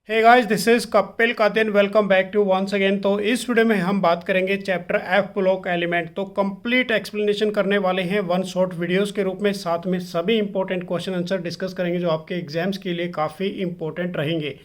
Hey guys, this is Kapil Katin. Welcome back to once again. तो इस video में हम बात करेंगे चैप्टर एफ ब्लॉक एलिमेंट। तो कंप्लीट एक्सप्लेनेशन करने वाले हैं वन शॉट वीडियोस के रूप में, साथ में सभी इंपॉर्टेंट क्वेश्चन आंसर डिस्कस करेंगे जो आपके एग्जाम्स के लिए काफ़ी इंपॉर्टेंट रहेंगे।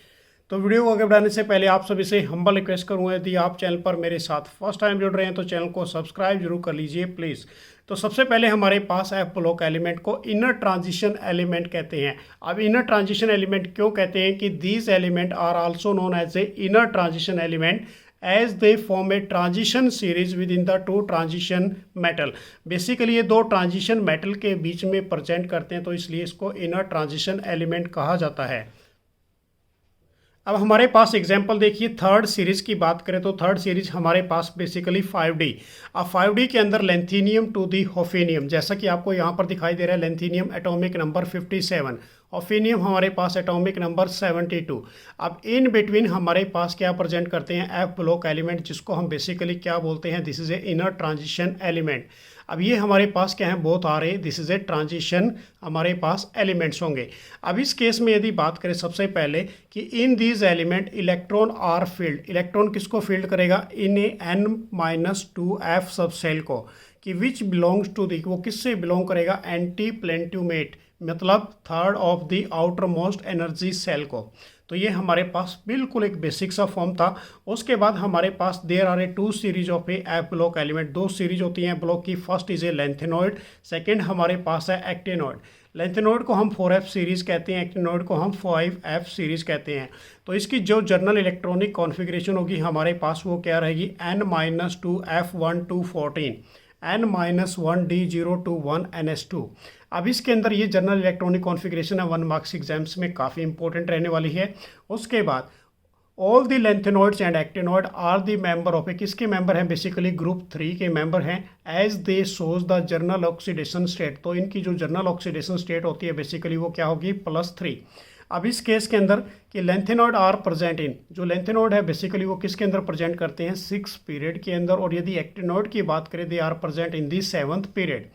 तो वीडियो को आगे बढ़ाने से पहले आप सभी से हम्बल रिक्वेस्ट करूंगा, यदि आप चैनल पर मेरे साथ फर्स्ट टाइम जुड़ रहे हैं तो चैनल को सब्सक्राइब जरूर कर लीजिए प्लीज़। तो सबसे पहले हमारे पास एफ ब्लॉक एलिमेंट को इनर ट्रांजिशन एलिमेंट कहते हैं। अब इनर ट्रांजिशन एलिमेंट क्यों कहते हैं कि these element are also known as a inner transition element as they form a transition series within the two transition metal. Basically ये दो ट्रांजिशन मेटल के बीच में प्रेजेंट करते हैं, तो इसलिए इसको इनर ट्रांजिशन एलिमेंट कहा जाता है। अब हमारे पास एग्जाम्पल देखिए, थर्ड सीरीज की बात करें तो थर्ड सीरीज हमारे पास बेसिकली 5D। अब 5D के अंदर लेंथीनियम टू दी होफेनियम, जैसा कि आपको यहाँ पर दिखाई दे रहा है, लेंथीनियम एटॉमिक नंबर 57, होफेनियम हमारे पास एटॉमिक नंबर 72। अब इन बिटवीन हमारे पास क्या प्रेजेंट करते हैं, एफ ब्लॉक एलिमेंट, जिसको हम बेसिकली क्या बोलते हैं, this is A inner transition element. अब ये हमारे पास क्या है, बोथ आ रहे, दिस इज ए ट्रांजिशन हमारे पास एलिमेंट्स होंगे। अब इस केस में यदि बात करें सबसे पहले कि in these element electron are filled, electron किसको फील्ड करेगा, इन ए n-2f सब सेल को, कि विच बिलोंग्स टू दी, वो किससे बिलोंग करेगा, एंटी प्लेंट्यूमेट, मतलब third of the outermost energy shell को। तो ये हमारे पास बिल्कुल एक बेसिक सा फॉर्म था। उसके बाद हमारे पास there are a two series of a F block element, दो सीरीज होती हैं ब्लॉक की। First is a lanthanoid, second हमारे पास है एक्टिनॉइड। लेंथेनॉइड को हम 4f सीरीज कहते हैं, एक्टिनॉइड को हम 5f सीरीज कहते हैं। तो इसकी जो जर्नल इलेक्ट्रॉनिक कॉन्फ़िगरेशन होगी हमारे पास वो क्या रहेगी, n-2f1-14, n-1d021ns2। अब इसके अंदर ये जनरल इलेक्ट्रॉनिक कॉन्फ़िगरेशन है, 1 मार्क्स एग्जाम्स में काफ़ी इंपॉर्टेंट रहने वाली है। उसके बाद all the lanthanoids and actinoid are the member of a, किसके मेंबर हैं, बेसिकली ग्रुप 3 के मेंबर हैं, as they shows the general oxidation state. तो इनकी जो जर्नल ऑक्सीडेशन स्टेट होती है बेसिकली वो क्या होगी, +3। अब इस केस के अंदर कि लेंथेनॉइड आर प्रेजेंट इन, जो लेंथेनॉइड है बेसिकली वो किसके अंदर प्रेजेंट करते हैं, 6 पीरियड के अंदर। और यदि एक्टिनॉइड की बात करें, they are present in the 7th period.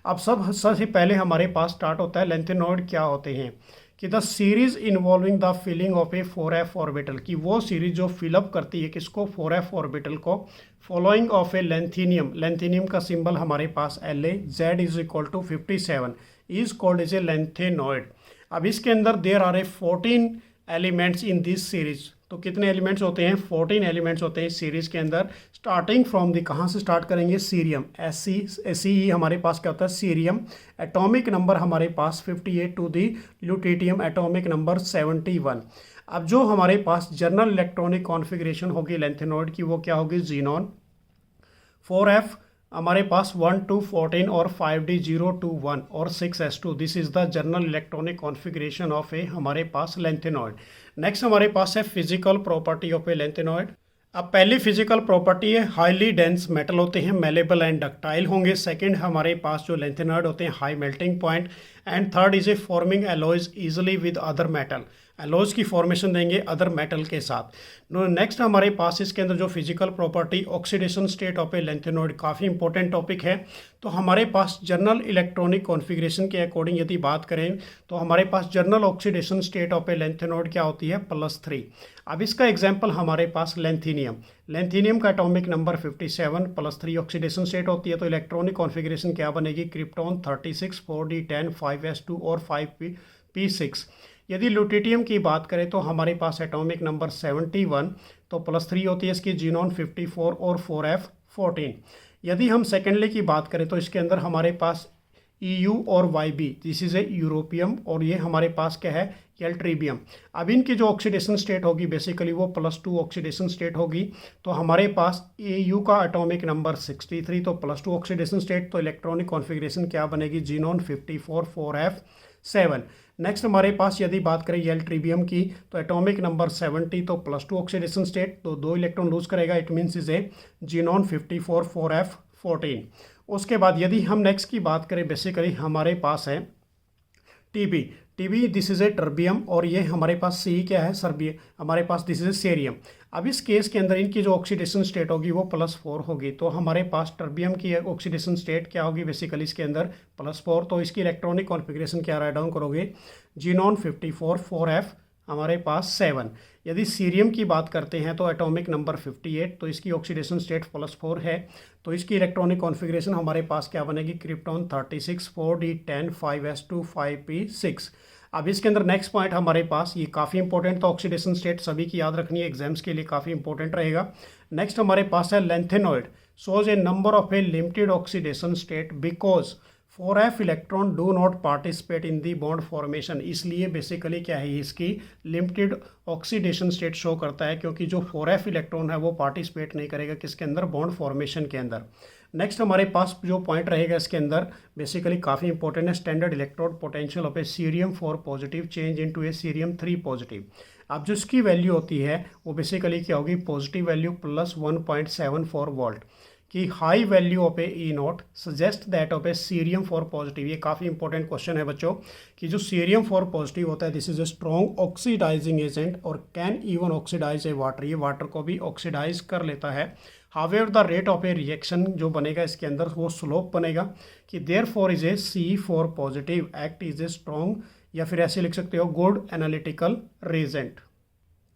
अब सबसे पहले हमारे पास स्टार्ट होता है लेंथेनॉइड क्या होते हैं, कि the series involving the filling of a 4f orbital, की वो सीरीज जो फिलअप करती है किसको, 4f ऑर्बिटल को, फॉलोइंग ऑफ ए लेंथीनियम, लेंथीनियम का सिंबल हमारे पास La, Z is equal to 57, is called as a lanthanoid. अब इसके अंदर there are a 14 elements in this series. तो कितने एलिमेंट्स होते हैं, 14 एलिमेंट्स होते हैं इस सीरीज के अंदर। स्टार्टिंग फ्रॉम दी, कहाँ से स्टार्ट करेंगे, सीरियम, SE हमारे पास क्या होता है, सीरियम। एटॉमिक नंबर हमारे पास 58 to the lutetium, atomic number 71। अब जो हमारे पास जर्नल इलेक्ट्रॉनिक कॉन्फ़िगरेशन होगी लेंथेनॉइड की वो क्या होगी, जीनॉन। 4f हमारे पास 1-14 और 5d0-1 और 6s2, this is the general electronic configuration of a हमारे पास लेंथेनॉइड। नेक्स्ट हमारे पास है physical property of a lanthanoid. अब पहली फिजिकल प्रॉपर्टी है हाईली डेंस मेटल होते हैं, मेलेबल एंड डक्टाइल होंगे। सेकंड हमारे पास जो लेंथेनॉइड होते हैं high melting point. And third is a forming alloys easily with other metal, alloys की फॉर्मेशन देंगे अदर मेटल के साथ। नेक्स्ट हमारे पास इसके अंदर जो physical property, oxidation state of a lanthanoid, काफ़ी इंपॉर्टेंट टॉपिक है। तो हमारे पास जर्नल इलेक्ट्रॉनिक कॉन्फ़िगरेशन के अकॉर्डिंग यदि बात करें तो हमारे पास journal oxidation state of a lanthanoid क्या होती है, +3। अब इसका एग्जाम्पल हमारे पास लेंथीनियम, लेंथीनियम का एटॉमिक नंबर 57, +3 ऑक्सीडेशन स्टेट होती है। तो इलेक्ट्रॉनिक कॉन्फ़िगरेशन क्या बनेगी, क्रिप्टॉन 36, 4d10, 5s2 और 5p6। यदि ल्यूटेटियम की बात करें तो हमारे पास एटॉमिक नंबर 71, तो +3 होती है इसकी, जीनॉन 54 और 4f14। यदि हम सेकेंडली की बात करें तो इसके अंदर हमारे पास EU और YB, this is A europium, और ये हमारे पास क्या है, यल्ट्रीबियम। अब इनकी जो ऑक्सीडेशन स्टेट होगी बेसिकली वो +2 ऑक्सीडेशन स्टेट होगी। तो हमारे पास AU का एटॉमिक नंबर 63, तो +2 ऑक्सीडेशन स्टेट। तो इलेक्ट्रॉनिक कॉन्फ़िगरेशन क्या बनेगी, जीनॉन 54, 4f7। नेक्स्ट हमारे पास यदि बात करें यल्ट्रीबियम की तो एटॉमिक नंबर 70, तो +2 ऑक्सीडेशन स्टेट, तो 2 इलेक्ट्रॉन लूज करेगा, it means is a xenon 54, 4f14। उसके बाद यदि हम नेक्स्ट की बात करें बेसिकली हमारे पास है TB, this is A terbium, और ये हमारे पास C क्या है, सर्बियम, हमारे पास दिस इज ए सेरियम। अब इस केस के अंदर इनकी जो ऑक्सीडेशन स्टेट होगी वो +4 होगी। तो हमारे पास टर्बियम की ऑक्सीडेशन स्टेट क्या होगी, बेसिकली इसके अंदर +4। तो इसकी इलेक्ट्रॉनिक कॉन्फ़िगरेशन क्या राइट डाउन करोगे, जीनॉन 54, 4f हमारे पास 7। यदि सीरियम की बात करते हैं तो एटॉमिक नंबर 58, तो इसकी ऑक्सीडेशन स्टेट +4 है। तो इसकी इलेक्ट्रॉनिक कॉन्फ़िगरेशन हमारे पास क्या बनेगी, क्रिप्टॉन 36 4d10 5s2 5p6। अब इसके अंदर नेक्स्ट पॉइंट हमारे पास, ये काफ़ी इंपॉर्टेंट, तो ऑक्सीडेशन स्टेट सभी की याद रखनी है, एग्जाम्स के लिए काफ़ी इंपॉर्टेंट रहेगा। नेक्स्ट हमारे पास है lanthanoid shows a number of a limited oxidation state because 4f electron do not participate in the bond formation. इसलिए बेसिकली क्या है, इसकी लिमिटेड ऑक्सीडेशन स्टेट शो करता है, क्योंकि जो 4f इलेक्ट्रॉन है वो पार्टिसिपेट नहीं करेगा किसके अंदर, बॉन्ड फॉर्मेशन के अंदर। नेक्स्ट हमारे पास जो पॉइंट रहेगा इसके अंदर बेसिकली काफ़ी इंपॉर्टेंट है, standard electrode potential of a cerium 4 positive change into a cerium 3 positive. अब जो इसकी वैल्यू होती है वो बेसिकली क्या होगी, पॉजिटिव वैल्यू +1.74 वोल्ट कि high value of a E naught suggest that of a cerium 4 positive. ये काफ़ी इंपॉर्टेंट क्वेश्चन है बच्चों कि जो सीरियम 4 पॉजिटिव होता है this is a strong oxidising agent और can even oxidise a water, ये वाटर को भी ऑक्सीडाइज कर लेता है। However the rate of a reaction जो बनेगा इसके अंदर वो स्लोप बनेगा कि therefore is a C4 positive act is a strong, या फिर ऐसे लिख सकते हो गुड एनालिटिकल रेजेंट।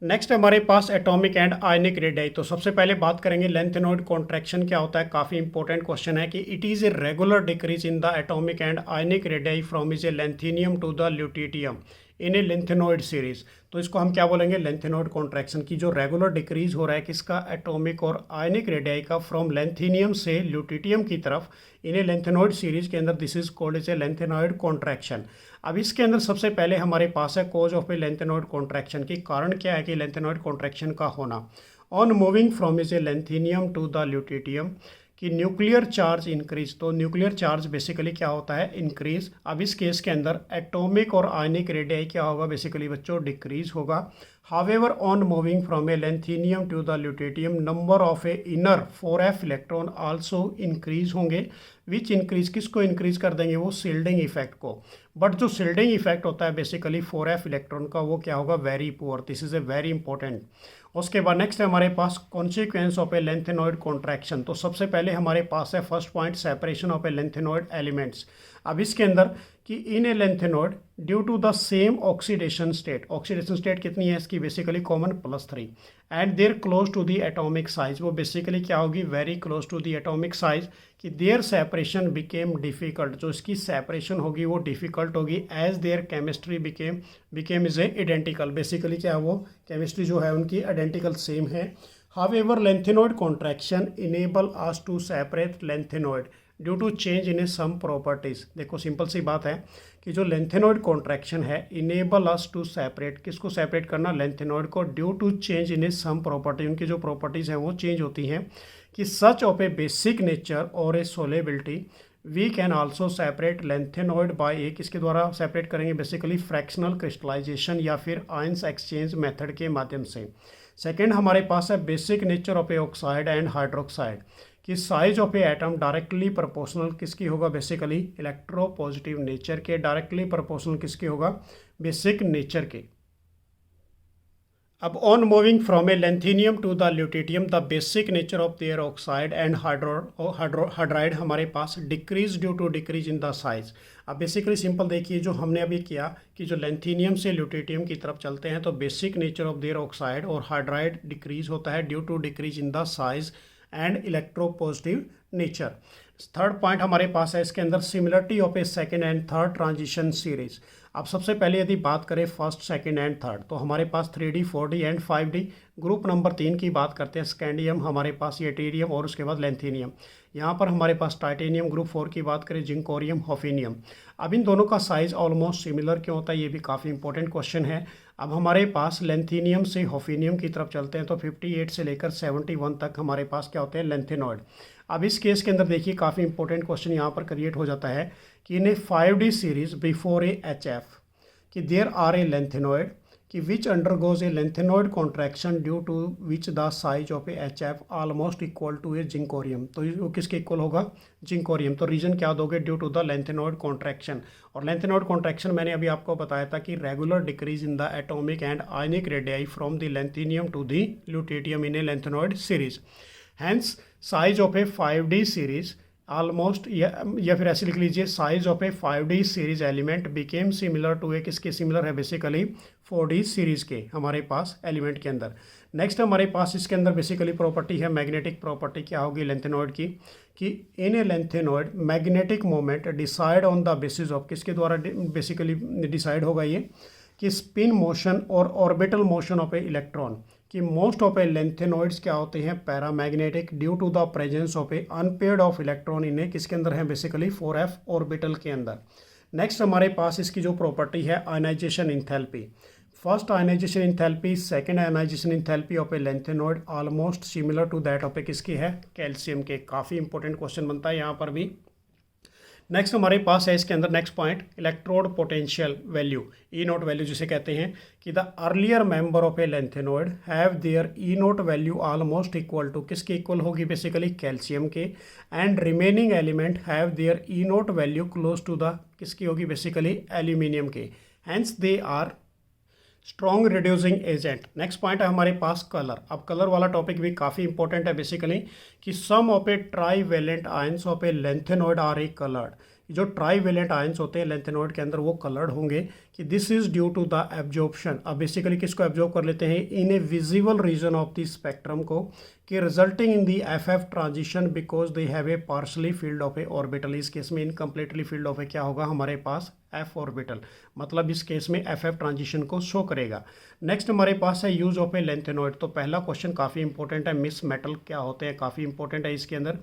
नेक्स्ट हमारे पास एटॉमिक एंड आयनिक रेडियाई। तो सबसे पहले बात करेंगे लेंथेनॉइड कॉन्ट्रैक्शन क्या होता है, काफ़ी इंपॉर्टेंट क्वेश्चन है कि it is a regular decrease in the atomic and ionic radii from is a lanthanum to the lutetium in a lanthanoid series. तो इसको हम क्या बोलेंगे, लेंथेनॉइड कॉन्ट्रैक्शन की जो रेगुलर डिक्रीज हो रहा है किसका, एटॉमिक और आयनिक रेडियाई का, फ्रॉम लेंथेनियम से ल्यूटिटियम की तरफ इन ए लेंथेनॉइड सीरीज के अंदर, this is called as a lanthanoid contraction. अब इसके अंदर सबसे पहले हमारे पास है cause of a lanthanoid contraction की, कारण क्या है कि लेंथेनॉइड कॉन्ट्रैक्शन का होना। On moving from is a lanthanum to the lutetium कि न्यूक्लियर चार्ज इंक्रीज, तो न्यूक्लियर चार्ज बेसिकली क्या होता है, इंक्रीज। अब इस केस के अंदर एटॉमिक और आयनिक रेडियाई क्या होगा, बेसिकली बच्चों डिक्रीज होगा। However on moving from a lanthanum to the lutetium number of a inner 4f electron also increase होंगे, विच इंक्रीज किसको इंक्रीज कर देंगे, वो शिल्डिंग इफेक्ट को। बट जो शिल्डिंग इफेक्ट होता है बेसिकली 4f इलेक्ट्रॉन का, वो क्या होगा, very poor. This is a very important. उसके बाद नेक्स्ट है हमारे पास consequence of a lanthanoid contraction. तो सबसे पहले हमारे पास है first point, separation of a lanthanoid elements. अब इसके अंदर कि in a lanthanoid due to the same oxidation state, oxidation state कितनी है इसकी, basically common +3 and their close to the atomic size, वो बेसिकली क्या होगी, very close to the atomic size कि देयर सेपरेशन बिकेम डिफ़िकल्ट, जो इसकी separation होगी वो डिफ़िकल्ट होगी as their chemistry became is a identical, basically क्या है वो केमिस्ट्री जो है उनकी आइडेंटिकल सेम है। However lanthanoid contraction enable us to separate lanthanoid due to change in a some properties. देखो सिंपल सी बात है कि जो लेंथेनॉइड कॉन्ट्रैक्शन है इनेबल अस टू सेपरेट, किसको सेपरेट करना, लेंथेनॉइड को, due to change in a some property, उनकी जो प्रॉपर्टीज़ हैं वो चेंज होती हैं कि such of a basic nature और a solubility we can also separate lanthanoid by a, किसके द्वारा सेपरेट करेंगे, बेसिकली फ्रैक्शनल क्रिस्टलाइजेशन या फिर आयंस एक्सचेंज मेथड के माध्यम से। सेकेंड हमारे पास है basic nature of a oxide and hydroxide कि size of a atom directly proportional किसकी होगा, बेसिकली इलेक्ट्रो पॉजिटिव नेचर के, डायरेक्टली प्रोपोर्शनल किसके होगा, बेसिक नेचर के। अब on moving from a lanthanum to the lutetium the basic nature of their oxide and hydride हमारे पास decrease due to decrease in the size. अब basically simple देखिए जो हमने अभी किया कि जो लेंथेनियम से ल्यूटिटियम की तरफ चलते हैं तो basic nature of their oxide और हाइड्राइड डिक्रीज होता है due to decrease in the size and electropositive nature. Third point हमारे पास है इसके अंदर similarity of a second and third transition series. अब सबसे पहले यदि बात करें फर्स्ट सेकेंड एंड थर्ड तो हमारे पास 3D 4D and 5D। Group number 3 की बात करते हैं, स्कैंडियम, हमारे पास ये टेरियम और उसके बाद लेंथेनियम। यहाँ पर हमारे पास टाइटेनियम। ग्रुप 4 की बात करें, जिंकोरियम, हॉफिनियम। अब इन दोनों का साइज ऑलमोस्ट सिमिलर क्यों होता है, ये भी काफ़ी इंपॉर्टेंट क्वेश्चन है। अब हमारे पास लेंथेनियम से हॉफिनियम की तरफ चलते हैं तो 58 से लेकर 71 तक हमारे पास क्या होते हैं, लेंथेनॉइड। अब इस केस के अंदर देखिए काफ़ी इंपॉर्टेंट क्वेश्चन यहाँ पर क्रिएट हो जाता है कि in a 5D series before a HF कि देयर आर ए लेंथेनॉइड कि which undergoes a lanthanoid contraction due to which the size of a HF almost equal to a zirconium. तो वो किसके इक्वल होगा, जिंकोरियम। तो रीजन क्या दोगे, due to the lanthanoid contraction. और लेंथेनॉइड कॉन्ट्रैक्शन मैंने अभी आपको बताया था कि regular decrease in the atomic and ionic radii from the lanthanum to the lutetium in a lanthanoid series. Hence, size of a 5D series almost, या फिर ऐसे लिख लीजिए, size of a 5D series element became similar to a, किसके similar है basically 4D series के हमारे पास element के अंदर। नेक्स्ट हमारे पास इसके अंदर बेसिकली प्रॉपर्टी है मैग्नेटिक प्रॉपर्टी, क्या होगी लेंथेनॉइड की, कि in a lanthanoid magnetic moment decide on the basis of, किसके द्वारा बेसिकली डिसाइड होगा ये, कि स्पिन मोशन और orbital motion of a electron, कि मोस्ट ऑफ ए लेंथेनॉइड्स क्या होते हैं paramagnetic due to the presence of a unpaired of electron इन्हें किसके अंदर है बेसिकली 4f ऑर्बिटल के अंदर। नेक्स्ट हमारे पास इसकी जो प्रॉपर्टी है ionization enthalpy, first ionization enthalpy, second ionization enthalpy of a lanthanoid almost similar to that of a किसकी है कैल्शियम के। काफ़ी इंपॉर्टेंट क्वेश्चन बनता है यहाँ पर भी। नेक्स्ट हमारे पास है इसके अंदर next point electrode potential value, E naught value जिसे कहते हैं, कि the earlier member of a lanthanoid have their E naught value almost equal to, किसके इक्वल होगी बेसिकली कैल्शियम के, and remaining element have their E naught value close to the, किसकी होगी बेसिकली एल्यूमिनियम के, hence they are strong reducing agent. Next point है हमारे पास कलर। अब कलर वाला टॉपिक भी काफ़ी इंपॉर्टेंट है बेसिकली, कि some of a trivalent ions of a lanthanoid are a coloured, जो ट्राईवेलेंट आयंस होते हैं लेंथेनॉइड के अंदर वो कलर्ड होंगे, कि this is due to the absorption. अब बेसिकली किसको एब्जॉर्ब कर लेते हैं in a visible region of the spectrum को, कि resulting in the f transition because they have a partially filled of a orbital. इस केस में इनकम्प्लीटली फील्ड ऑफ ए क्या होगा हमारे पास एफ ऑर्बिटल, मतलब इस केस में एफ ट्रांजिशन को शो करेगा। नेक्स्ट हमारे पास है यूज ऑफ ए लेंथेनॉइड। तो पहला क्वेश्चन काफ़ी इंपॉर्टेंट है, मिस मेटल क्या होते हैं, काफ़ी इंपॉर्टेंट है इसके अंदर,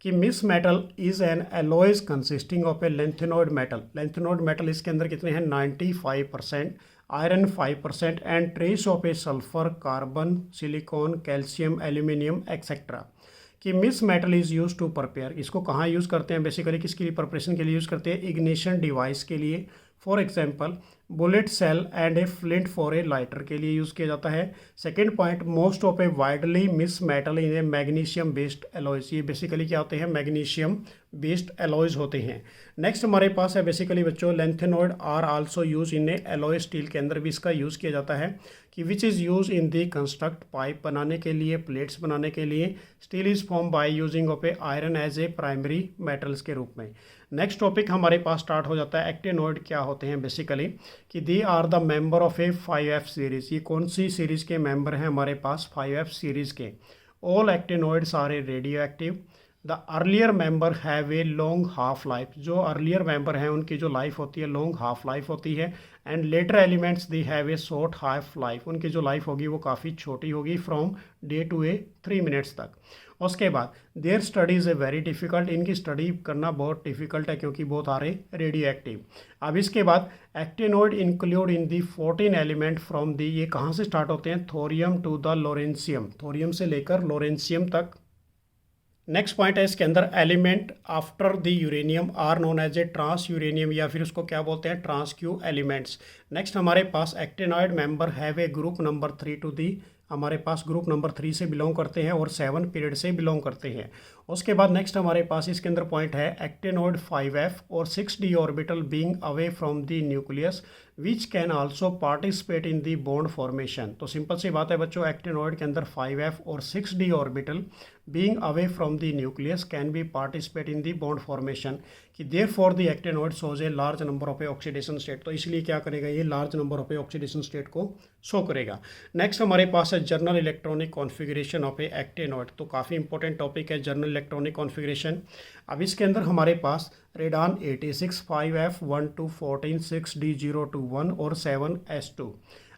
कि misch metal is an alloys consisting of a lanthanoid metal. Lanthanoid metal इसके अंदर कितने हैं 95%, iron 5% and trace of a sulphur, carbon, silicon, calcium, aluminium etcetera. कि misch metal is use to prepare, इसको कहाँ यूज़ करते हैं बेसिकली, किसके लिए प्रिपरेशन के लिए यूज़ करते हैं इग्निशन डिवाइस के लिए, for example bullet cell and a flint for a lighter के लिए यूज़ किया जाता है। Second point most of a widely miss metal in a magnesium based alloys, ये बेसिकली क्या होते हैं मैग्नीशियम बेस्ड एलॉयज होते हैं। नेक्स्ट हमारे पास है बेसिकली बच्चों lanthanoid are also use in a alloy steel, के अंदर भी इसका यूज़ किया जाता है, कि which is use in the construct pipe बनाने के लिए, प्लेट्स बनाने के लिए। Steel is form by using of a iron as a primary metals के रूप में। नेक्स्ट टॉपिक हमारे पास स्टार्ट हो जाता है एक्टिनॉइड क्या होते हैं बेसिकली, कि they are the member of a 5f series. ये कौन सी सीरीज के मेंबर हैं हमारे पास 5f सीरीज के। All actinoids are a radioactive. The earlier member have a long half life, जो अर्लियर मेंबर हैं उनकी जो लाइफ होती है लॉन्ग हाफ लाइफ होती है। And later elements they have a short half life, उनकी जो लाइफ होगी वो काफ़ी छोटी होगी from day to a 3 minutes तक। उसके बाद their study is a very difficult, इनकी स्टडी करना बहुत डिफ़िकल्ट है क्योंकि बहुत आ रहे रेडियो एक्टिव। अब इसके बाद actinoid include in the 14 element from the, ये कहाँ से स्टार्ट होते हैं thorium to the lawrencium, thorium से लेकर लोरेंशियम तक। नेक्स्ट पॉइंट है इसके अंदर element after the uranium are known as a transuranium, या फिर उसको क्या बोलते हैं ट्रांस क्यू एलिमेंट्स। नेक्स्ट हमारे पास actinoid member have a group number 3 to the, हमारे पास ग्रुप नंबर 3 से बिलोंग करते हैं और 7 पीरियड से बिलोंग करते हैं। उसके बाद नेक्स्ट हमारे पास इसके अंदर पॉइंट है एक्टिनॉइड 5f और 6d orbital being away from the nucleus which can also participate in the bond formation. तो सिंपल सी बात है बच्चों, एक्टिनॉइड के अंदर 5f और 6d orbital being away from the nucleus can be participate in the bond formation, कि therefore the actinoid shows a large number of a oxidation state. तो इसलिए क्या करेगा ये large number of a oxidation state को show करेगा। Next हमारे पास है journal electronic configuration of a actinoid. तो काफ़ी इंपॉर्टेंट टॉपिक है जर्नल इलेक्ट्रॉनिक कॉन्फ़िगरेशन। अब इसके अंदर हमारे पास रेडान 86 5f 1 2 14 6d 0 2 1 और 7s2।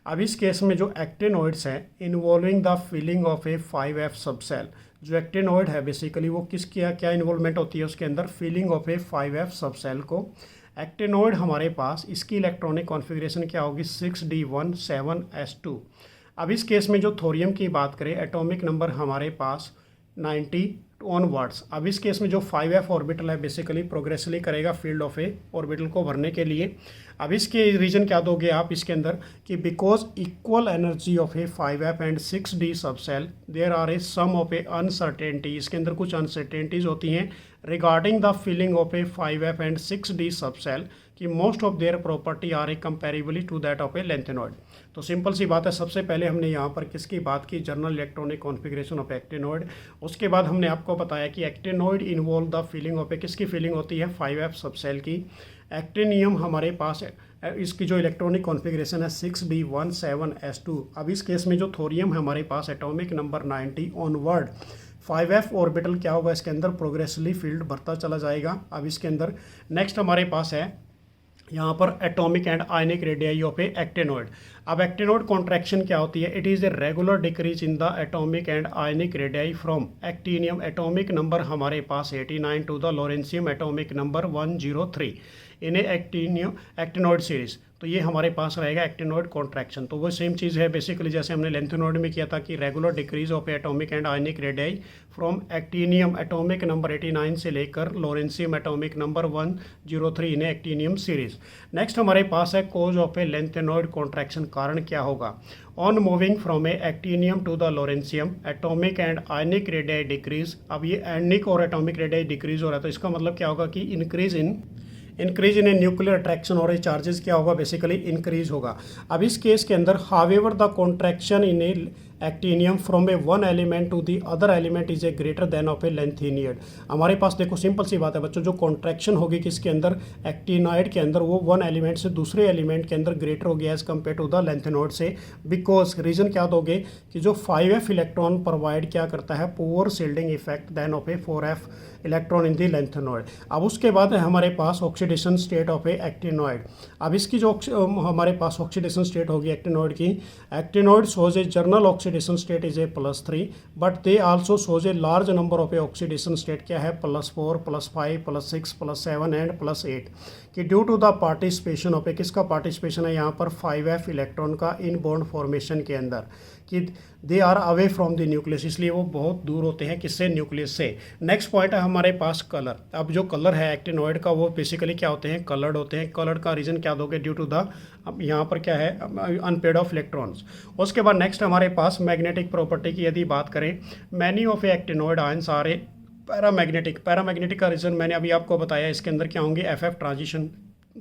अब इस केस में जो एक्टिनॉइड्स हैं involving the filling of a 5f subshell, जो एक्टिनॉइड है बेसिकली वो किसकी क्या इन्वॉल्वमेंट होती है उसके अंदर filling of a 5f subshell को। एक्टिनॉइड हमारे पास इसकी इलेक्ट्रॉनिक कॉन्फ़िगरेशन क्या होगी 6d1 7s2। अब इस केस में जो थोरियम की बात करें एटॉमिक नंबर हमारे पास 90 ऑनवर्ड्स। अब इस केस में जो 5f ऑर्बिटल है बेसिकली प्रोग्रेसिवली करेगा फील्ड ऑफ ए ऑर्बिटल को भरने के लिए। अब इसके रीजन क्या दोगे आप इसके अंदर, कि because equal energy of a 5f and 6d subshell there are a some of a uncertainty, इसके अंदर कुछ अनसर्टेनिटीज़ होती हैं regarding the filling of a 5f and 6d subshell, कि most of their property are a comparably to that of a lanthanoid. तो simple सी बात है, सबसे पहले हमने यहाँ पर किसकी बात की, general electronic configuration of actinoid. उसके बाद हमने आपको बताया कि actinoid involve the filling of a, किसकी फीलिंग होती है, 5F सबसेल की। एक्टिनियम हमारे पास इसकी जो इलेक्ट्रॉनिक कॉन्फ़िगरेशन है 6b17s2। अब इस केस में जो थोरियम है हमारे पास atomic number 90 onward 5F orbital क्या होगा, इसके अंदर प्रोग्रेसिवली फील्ड बढ़ता चला जाएगा। अब इसके अंदर नेक्स्ट हमारे पास है यहाँ पर atomic and ionic radii of a actinoid. अब एक्टिनॉइड कॉन्ट्रैक्शन क्या होती है, it is a regular decrease in the atomic and ionic radii from actinium atomic number हमारे पास 89 to the lawrencium atomic number 103 in a actinoid series. तो ये हमारे पास रहेगा एक्टिनॉइड कॉन्ट्रैक्शन। तो वो सेम चीज़ है बेसिकली जैसे हमने लेंथेनॉइड में किया था कि regular decrease of atomic and ionic radii from actinium atomic number 89 से लेकर lawrencium atomic number 103 in actinium series. Next हमारे पास है cause of a lanthanoid contraction, कारण क्या होगा, on moving from a actinium to the lawrencium atomic and ionic radii decrease. अब ये आयनिक और एटॉमिक रेडियाई डिक्रीज हो रहा है तो इसका मतलब क्या होगा कि increase in a nuclear attraction और ए चार्जेस क्या होगा, बेसिकली इंक्रीज होगा। अब इस केस के अंदर however the contraction in a actinium from a one element to the other element is a greater than of a lanthanoid. हमारे पास देखो सिंपल सी बात है बच्चों, जो कॉन्ट्रैक्शन होगी किसके अंदर, एक्टिनॉइड के अंदर, वो वन एलिमेंट से दूसरे एलिमेंट के अंदर ग्रेटर होगी as compare to the lanthanoid से। बिकॉज रीजन क्या दोगे कि जो 5F इलेक्ट्रॉन प्रोवाइड क्या करता है, poor shielding effect then of a 4F electron in the lanthanoid. अब उसके बाद है हमारे पास oxidation state of a actinoid. अब इसकी जो हमारे पास ऑक्सीडेशन स्टेट होगी एक्टिनॉइड की, actinoid shows a general oxidation state is a +3 but they also shows a large number of a oxidation state क्या है, +4 +5 +6 +7 एंड +8 कि due to the participation of ए, किसका पार्टिसिपेशन है यहाँ पर, 5F इलेक्ट्रॉन का इन बॉन्ड फॉर्मेशन के अंदर, कि they are away from the nucleus, इसलिए वो बहुत दूर होते हैं किससे, न्यूक्लियस से। नेक्स्ट पॉइंट है हमारे पास कलर। अब जो कलर है एक्टिनॉइड का वो बेसिकली क्या होते हैं, कलर्ड होते हैं। कलर्ड का रीज़न क्या दोगे, ड्यू टू द, अब यहाँ पर क्या है, अनपेड ऑफ इलेक्ट्रॉन्स। उसके बाद नेक्स्ट हमारे पास मैग्नेटिक प्रॉपर्टी की यदि बात करें, many of a actinoid ions are a paramagnetic का रीज़न मैंने अभी आपको बताया, इसके अंदर क्या होंगे, FF ट्रांजिशन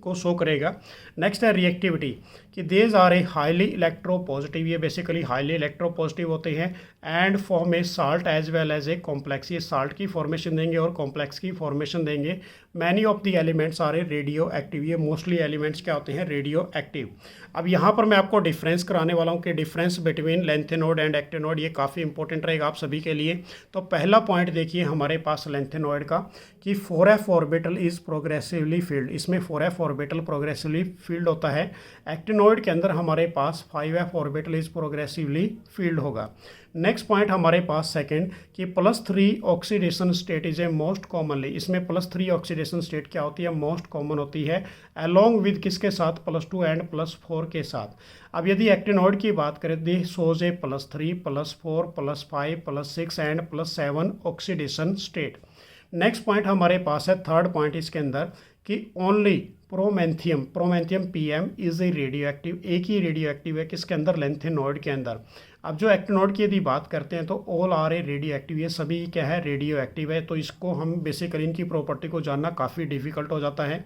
को शो करेगा। नेक्स्ट है रिएक्टिविटी कि these are a highly electropositive, ये बेसिकली हाईली इलेक्ट्रोपॉजिटिव होते हैं and form a salt as well as a complex, ये साल्ट की फॉर्मेशन देंगे और कॉम्प्लेक्स की फॉर्मेशन देंगे। Many of the elements are a radioactive, ये मोस्टली एलिमेंट्स क्या होते हैं, रेडियो एक्टिव। अब यहाँ पर मैं आपको डिफरेंस कराने वाला हूँ कि difference between lanthanoid and actinoid, ये काफ़ी इंपॉर्टेंट रहेगा आप सभी के लिए। तो पहला पॉइंट देखिए हमारे पास लेंथेनॉइड का कि 4F orbital is progressively field, इसमें 4F ऑर्बिटल प्रोग्रेसिवली फील्ड होता है। एक्टिनॉइड के अंदर हमारे पास 5F orbital is progressively field होगा। नेक्स्ट पॉइंट हमारे पास सेकंड कि +3 oxidation state is a most commonly, इसमें +3 ऑक्सीडेशन स्टेट क्या होती है, मोस्ट कॉमन होती है, अलोंग विद किसके साथ, +2 एंड +4 के साथ। अब यदि एक्टिनॉइड की बात करें, they shows a +3 +4 +5 +6 and +7 oxidation state. Next point हमारे पास है थर्ड पॉइंट इसके अंदर कि only promethium PM is a radioactive, एक ही रेडियो एक्टिव है किसके अंदर, लेंथेनॉइड के अंदर। अब जो एक्टिनॉइड की यदि बात करते हैं तो all are a radioactive, ये सभी क्या है, रेडियो एक्टिव है। तो इसको हम बेसिकली इनकी प्रॉपर्टी को जानना काफ़ी डिफिकल्ट हो जाता है।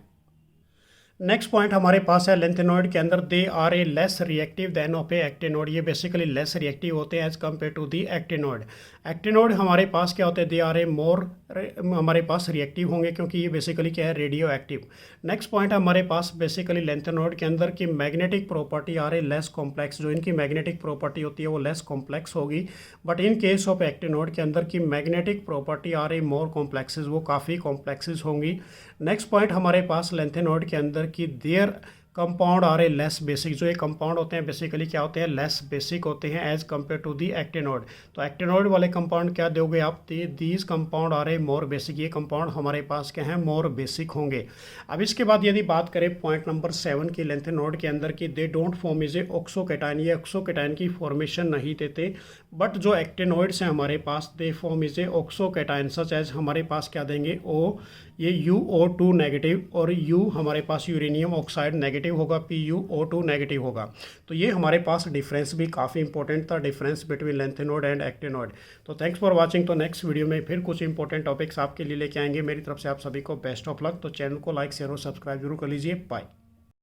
नेक्स्ट पॉइंट हमारे पास है लेंथेनॉइड के अंदर they are a less reactive than of a actinoid, ये बेसिकली लेस रिएक्टिव होते हैं as compare to the actinoid. Actinoid हमारे पास क्या होते हैं, दे आर ए मोर हमारे पास रिएक्टिव होंगे क्योंकि ये बेसिकली क्या है, रेडियो एक्टिव। नेक्स्ट पॉइंट हमारे पास बेसिकली लेंथेनॉइड के अंदर की magnetic property are a less complex, जो इनकी मैग्नेटिक प्रॉपर्टी होती है वो लेस कॉम्प्लेक्स होगी। But in case of actinoid के अंदर की magnetic property are a more complexes, वो काफ़ी कॉम्प्लेक्सेस होंगी। नेक्स्ट पॉइंट हमारे पास लेंथेनॉइड के अंदर की their compound are a less basic, जो ये कंपाउंड होते हैं बेसिकली क्या होते हैं, लेस बेसिक होते हैं as compare to the actinoid. तो एक्टिनॉइड वाले कंपाउंड क्या दोगे आप, these compound are a more basic, ये कंपाउंड हमारे पास क्या है, मोर बेसिक होंगे। अब इसके बाद यदि बात करें पॉइंट नंबर 7 की लेंथेनॉइड के अंदर की, they don't form is a oxocation, ये ऑक्सोकेटाइन की फॉर्मेशन नहीं देते। बट जो एक्टिनॉइड्स हैं हमारे पास, they form is a oxocation such as हमारे पास क्या देंगे, ये UO2 नेगेटिव और U हमारे पास यूरेनियम ऑक्साइड नेगेटिव नेगेटिव होगा, PuO2 नेगेटिव होगा। तो ये हमारे पास डिफरेंस भी काफ़ी इंपॉर्टेंट था, डिफरेंस बिटवीन लेंथेनोड एंड एक्टिनोड। तो थैंक्स फॉर वाचिंग। तो नेक्स्ट वीडियो में फिर कुछ इंपॉर्टेंट टॉपिक्स आपके लिए लेके आएंगे। मेरी तरफ से आप सभी को बेस्ट ऑफ लक। तो चैनल को लाइक शेयर और सब्सक्राइब जरूर कर लीजिए। बाय।